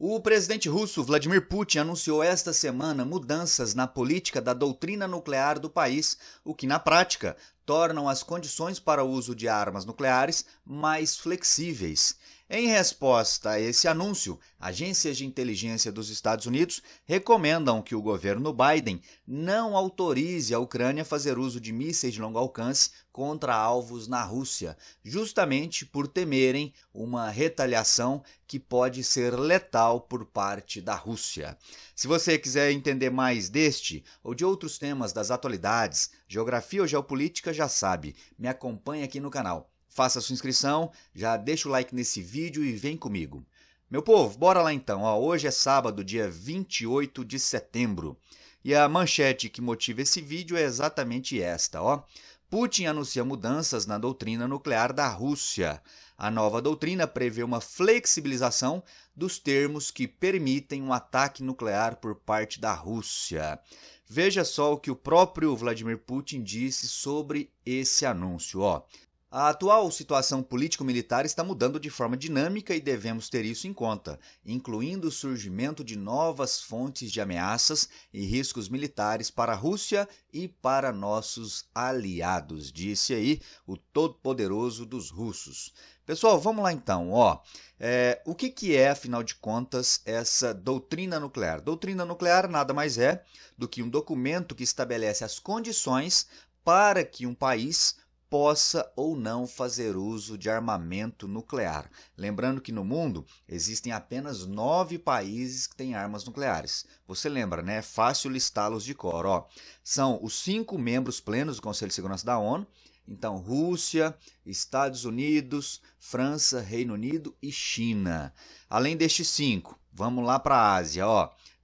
O presidente russo Vladimir Putin anunciou esta semana mudanças na política da doutrina nuclear do país, o que, na prática, tornam as condições para o uso de armas nucleares mais flexíveis. Em resposta a esse anúncio, agências de inteligência dos Estados Unidos recomendam que o governo Biden não autorize a Ucrânia a fazer uso de mísseis de longo alcance contra alvos na Rússia, justamente por temerem uma retaliação que pode ser letal por parte da Rússia. Se você quiser entender mais deste ou de outros temas das atualidades, geografia ou geopolítica, já sabe, me acompanhe aqui no canal. Faça sua inscrição, já deixa o like nesse vídeo e vem comigo. Meu povo, bora lá então. Hoje é sábado, dia 28 de setembro. E a manchete que motiva esse vídeo é exatamente esta. Putin anuncia mudanças na doutrina nuclear da Rússia. A nova doutrina prevê uma flexibilização dos termos que permitem um ataque nuclear por parte da Rússia. Veja só o que o próprio Vladimir Putin disse sobre esse anúncio. A atual situação político-militar está mudando de forma dinâmica e devemos ter isso em conta, incluindo o surgimento de novas fontes de ameaças e riscos militares para a Rússia e para nossos aliados, disse aí o todo-poderoso dos russos. Pessoal, vamos lá então. O que é, afinal de contas, essa doutrina nuclear? Doutrina nuclear nada mais é do que um documento que estabelece as condições para que um país possa ou não fazer uso de armamento nuclear. Lembrando que no mundo existem apenas 9 países que têm armas nucleares. Você lembra, né? É fácil listá-los de cor. São os 5 membros plenos do Conselho de Segurança da ONU. Então, Rússia, Estados Unidos, França, Reino Unido e China. Além destes 5, vamos lá para a Ásia.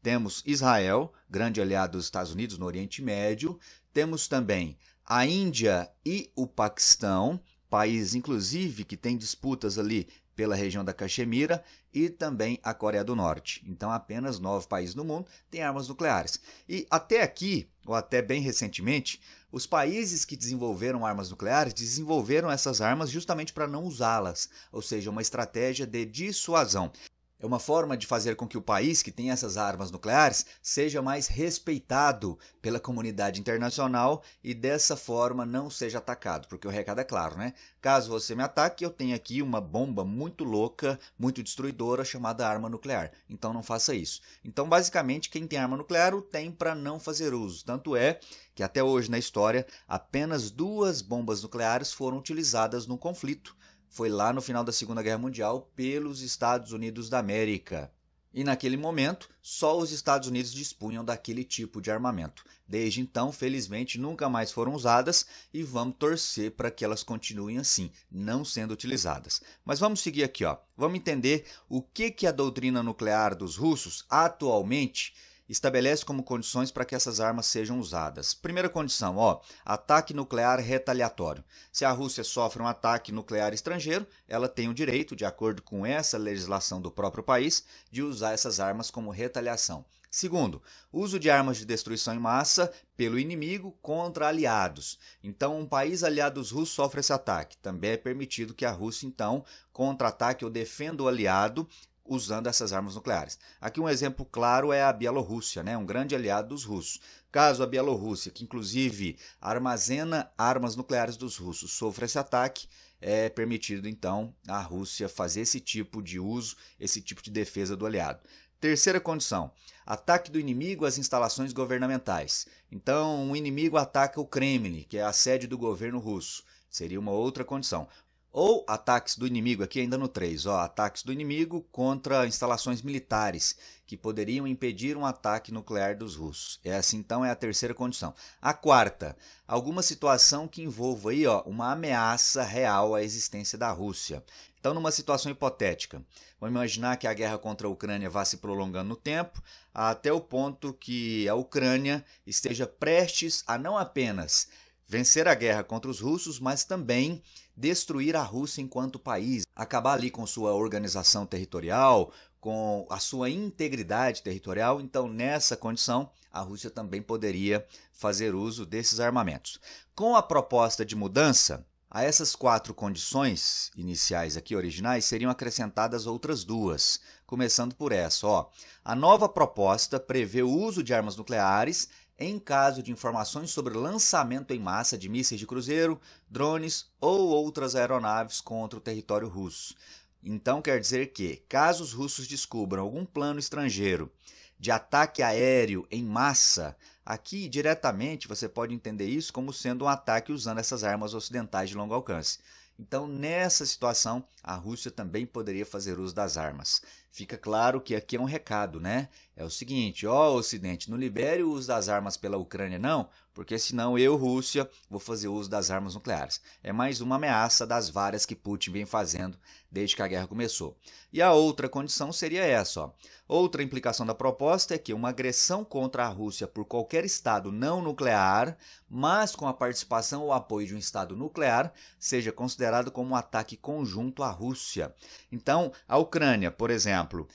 Temos Israel, grande aliado dos Estados Unidos no Oriente Médio. Temos também a Índia e o Paquistão, país inclusive que tem disputas ali pela região da Caxemira, e também a Coreia do Norte. Então, apenas 9 países no mundo têm armas nucleares. E até aqui, ou até bem recentemente, os países que desenvolveram armas nucleares desenvolveram essas armas justamente para não usá-las, ou seja, uma estratégia de dissuasão. É uma forma de fazer com que o país que tem essas armas nucleares seja mais respeitado pela comunidade internacional e dessa forma não seja atacado, porque o recado é claro, né? Caso você me ataque, eu tenho aqui uma bomba muito louca, muito destruidora chamada arma nuclear. Então não faça isso. Então basicamente quem tem arma nuclear o tem para não fazer uso. Tanto é que até hoje na história apenas 2 bombas nucleares foram utilizadas no conflito. Foi lá no final da Segunda Guerra Mundial pelos Estados Unidos da América. E naquele momento, só os Estados Unidos dispunham daquele tipo de armamento. Desde então, felizmente, nunca mais foram usadas e vamos torcer para que elas continuem assim, não sendo utilizadas. Mas vamos seguir aqui, Vamos entender o que a doutrina nuclear dos russos atualmente estabelece como condições para que essas armas sejam usadas. Primeira condição, ataque nuclear retaliatório. Se a Rússia sofre um ataque nuclear estrangeiro, ela tem o direito, de acordo com essa legislação do próprio país, de usar essas armas como retaliação. Segundo, uso de armas de destruição em massa pelo inimigo contra aliados. Então, um país aliado dos russos sofre esse ataque. Também é permitido que a Rússia, então, contra-ataque ou defenda o aliado usando essas armas nucleares. Aqui um exemplo claro é a Bielorrússia, um grande aliado dos russos. Caso a Bielorrússia, que inclusive armazena armas nucleares dos russos, sofra esse ataque, é permitido então a Rússia fazer esse tipo de uso, esse tipo de defesa do aliado. Terceira condição, ataque do inimigo às instalações governamentais. Então, um inimigo ataca o Kremlin, que é a sede do governo russo. Seria uma outra condição. Ou ataques do inimigo, aqui ainda no 3, ataques do inimigo contra instalações militares, que poderiam impedir um ataque nuclear dos russos. Essa então é a terceira condição. A quarta, alguma situação que envolva aí, uma ameaça real à existência da Rússia. Então, numa situação hipotética, vamos imaginar que a guerra contra a Ucrânia vá se prolongando no tempo, até o ponto que a Ucrânia esteja prestes a não apenas vencer a guerra contra os russos, mas também destruir a Rússia enquanto país, acabar ali com sua organização territorial, com a sua integridade territorial. Então, nessa condição, a Rússia também poderia fazer uso desses armamentos. Com a proposta de mudança, a essas 4 condições iniciais aqui, originais, seriam acrescentadas outras 2. começando por essa. Ó. A nova proposta prevê o uso de armas nucleares em caso de informações sobre lançamento em massa de mísseis de cruzeiro, drones ou outras aeronaves contra o território russo. Então quer dizer que, caso os russos descubram algum plano estrangeiro de ataque aéreo em massa, aqui diretamente você pode entender isso como sendo um ataque usando essas armas ocidentais de longo alcance. Então, nessa situação, a Rússia também poderia fazer uso das armas. Fica claro que aqui é um recado, né? É o seguinte, ó Ocidente, não libere o uso das armas pela Ucrânia não, porque senão eu, Rússia, vou fazer uso das armas nucleares. É mais uma ameaça das várias que Putin vem fazendo desde que a guerra começou. E a outra condição seria essa, ó. Outra implicação da proposta é que uma agressão contra a Rússia por qualquer Estado não nuclear, mas com a participação ou apoio de um Estado nuclear, seja considerado como um ataque conjunto à Rússia. Então, a Ucrânia, por exemplo,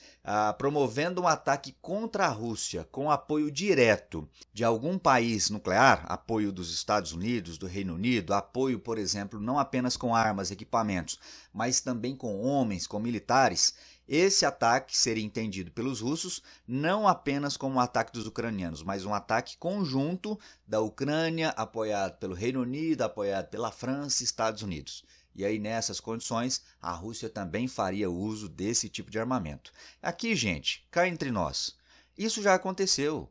promovendo um ataque contra a Rússia com apoio direto de algum país nuclear, apoio dos Estados Unidos, do Reino Unido, apoio, por exemplo, não apenas com armas, equipamentos, mas também com homens, com militares, esse ataque seria entendido pelos russos não apenas como um ataque dos ucranianos, mas um ataque conjunto da Ucrânia, apoiado pelo Reino Unido, apoiado pela França e Estados Unidos. E aí, nessas condições, a Rússia também faria uso desse tipo de armamento. Aqui, gente, cá entre nós, isso já aconteceu.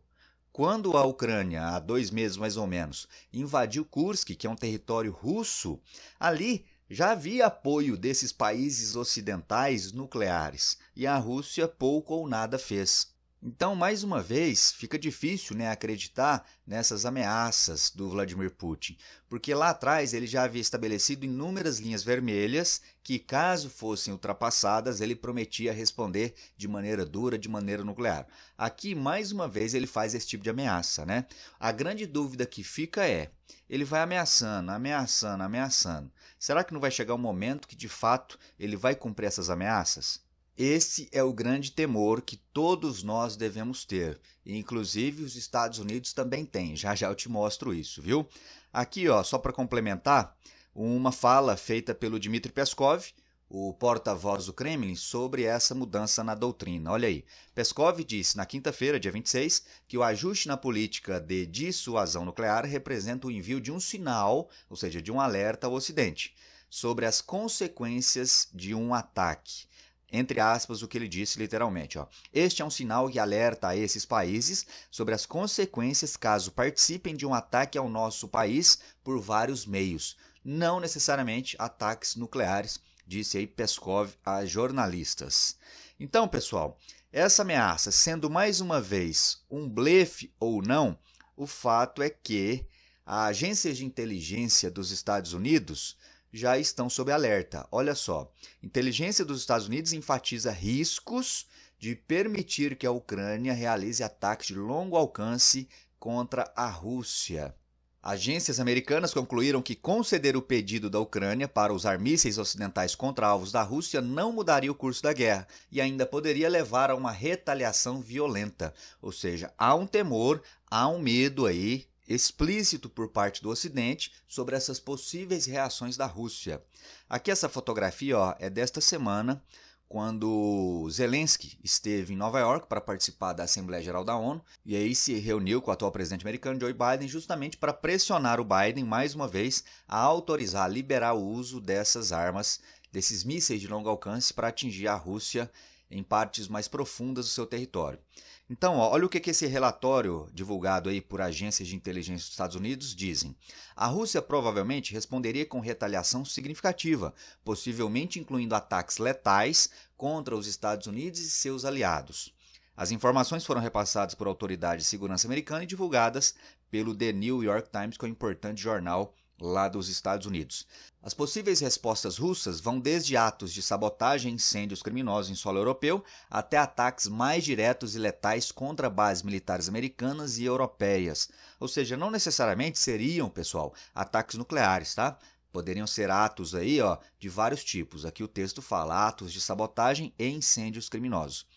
Quando a Ucrânia, há 2 meses mais ou menos, invadiu Kursk, que é um território russo, ali já havia apoio desses países ocidentais nucleares e a Rússia pouco ou nada fez. Então, mais uma vez, fica difícil, acreditar nessas ameaças do Vladimir Putin, porque lá atrás ele já havia estabelecido inúmeras linhas vermelhas que, caso fossem ultrapassadas, ele prometia responder de maneira dura, de maneira nuclear. Aqui, mais uma vez, ele faz esse tipo de ameaça, né? A grande dúvida que fica é, ele vai ameaçando, ameaçando, ameaçando. Será que não vai chegar um momento que, de fato, ele vai cumprir essas ameaças? Esse é o grande temor que todos nós devemos ter, e inclusive os Estados Unidos também têm, já já eu te mostro isso, viu? Aqui, ó, só para complementar, uma fala feita pelo Dmitry Peskov, o porta-voz do Kremlin, sobre essa mudança na doutrina. Olha aí, Peskov disse na quinta-feira, dia 26, que o ajuste na política de dissuasão nuclear representa o envio de um sinal, ou seja, de um alerta ao Ocidente, sobre as consequências de um ataque. Entre aspas, o que ele disse literalmente. Ó. Este é um sinal que alerta a esses países sobre as consequências caso participem de um ataque ao nosso país por vários meios, não necessariamente ataques nucleares, disse aí Peskov a jornalistas. Então, pessoal, essa ameaça, sendo mais uma vez um blefe ou não, o fato é que as agências de inteligência dos Estados Unidos já estão sob alerta. Olha só, inteligência dos Estados Unidos enfatiza riscos de permitir que a Ucrânia realize ataques de longo alcance contra a Rússia. Agências americanas concluíram que conceder o pedido da Ucrânia para usar mísseis ocidentais contra alvos da Rússia não mudaria o curso da guerra e ainda poderia levar a uma retaliação violenta. Ou seja, há um temor, há um medo aí explícito por parte do Ocidente sobre essas possíveis reações da Rússia. Aqui essa fotografia é desta semana, quando Zelensky esteve em Nova York para participar da Assembleia Geral da ONU e aí se reuniu com o atual presidente americano Joe Biden justamente para pressionar o Biden mais uma vez a autorizar, a liberar o uso dessas armas, desses mísseis de longo alcance para atingir a Rússia em partes mais profundas do seu território. Então, olha o que esse relatório divulgado aí por agências de inteligência dos Estados Unidos dizem. A Rússia provavelmente responderia com retaliação significativa, possivelmente incluindo ataques letais contra os Estados Unidos e seus aliados. As informações foram repassadas por autoridades de segurança americana e divulgadas pelo The New York Times, que é um importante jornal lá dos Estados Unidos. As possíveis respostas russas vão desde atos de sabotagem e incêndios criminosos em solo europeu até ataques mais diretos e letais contra bases militares americanas e europeias. Ou seja, não necessariamente seriam, pessoal, ataques nucleares, tá? Poderiam ser atos aí, de vários tipos. Aqui o texto fala atos de sabotagem e incêndios criminosos.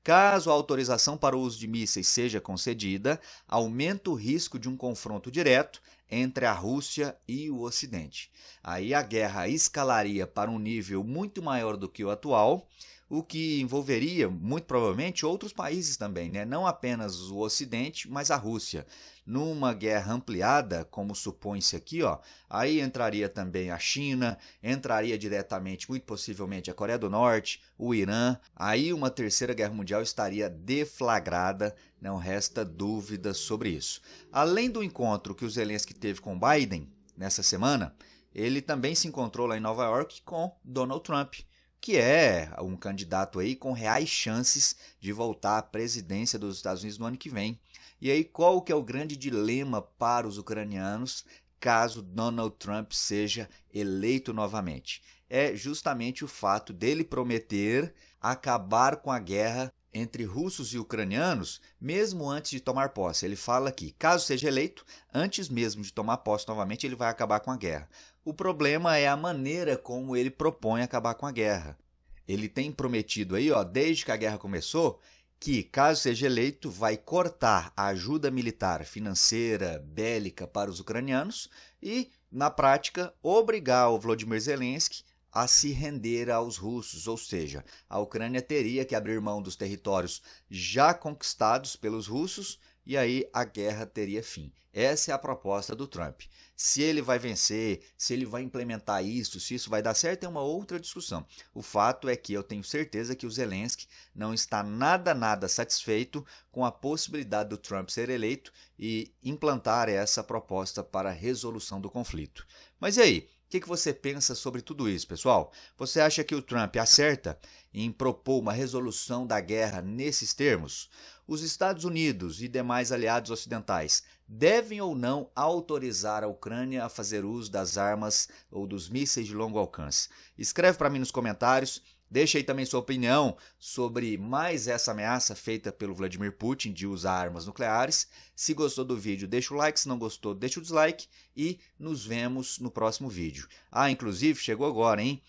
Caso a autorização para o uso de mísseis seja concedida, aumenta o risco de um confronto direto entre a Rússia e o Ocidente. Aí a guerra escalaria para um nível muito maior do que o atual, o que envolveria, muito provavelmente, outros países também, né? Não apenas o Ocidente, mas a Rússia. Numa guerra ampliada, como supõe-se aqui, ó, aí entraria também a China, entraria diretamente, muito possivelmente, a Coreia do Norte, o Irã. Aí uma terceira guerra mundial estaria deflagrada, não resta dúvida sobre isso. Além do encontro que o Zelensky teve com Biden nessa semana, ele também se encontrou lá em Nova York com Donald Trump, que é um candidato aí com reais chances de voltar à presidência dos Estados Unidos no ano que vem. E aí, qual que é o grande dilema para os ucranianos caso Donald Trump seja eleito novamente? É justamente o fato dele prometer acabar com a guerra entre russos e ucranianos, mesmo antes de tomar posse. Ele fala que, caso seja eleito, antes mesmo de tomar posse novamente, ele vai acabar com a guerra. O problema é a maneira como ele propõe acabar com a guerra. Ele tem prometido aí, ó, desde que a guerra começou, que, caso seja eleito, vai cortar a ajuda militar, financeira, bélica para os ucranianos e, na prática, obrigar o Volodymyr Zelensky a se render aos russos, ou seja, a Ucrânia teria que abrir mão dos territórios já conquistados pelos russos e aí a guerra teria fim. Essa é a proposta do Trump. Se ele vai vencer, se ele vai implementar isso, se isso vai dar certo, é uma outra discussão. O fato é que eu tenho certeza que o Zelensky não está nada satisfeito com a possibilidade do Trump ser eleito e implantar essa proposta para a resolução do conflito. Mas e aí? O que você pensa sobre tudo isso, pessoal? Você acha que o Trump acerta em propor uma resolução da guerra nesses termos? Os Estados Unidos e demais aliados ocidentais devem ou não autorizar a Ucrânia a fazer uso das armas ou dos mísseis de longo alcance? Escreve para mim nos comentários. Deixa aí também sua opinião sobre mais essa ameaça feita pelo Vladimir Putin de usar armas nucleares. Se gostou do vídeo, deixa o like. Se não gostou, deixa o dislike. E nos vemos no próximo vídeo. Ah, inclusive, chegou agora, hein?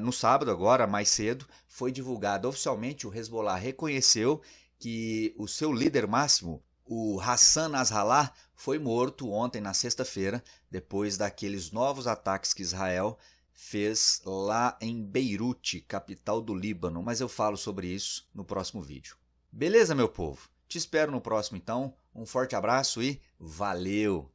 No sábado, agora, mais cedo, foi divulgado oficialmente, o Hezbollah reconheceu que o seu líder máximo, o Hassan Nasrallah, foi morto ontem, na sexta-feira, depois daqueles novos ataques que Israel fez lá em Beirute, capital do Líbano, mas eu falo sobre isso no próximo vídeo. Beleza, meu povo? Te espero no próximo então. Um forte abraço e valeu!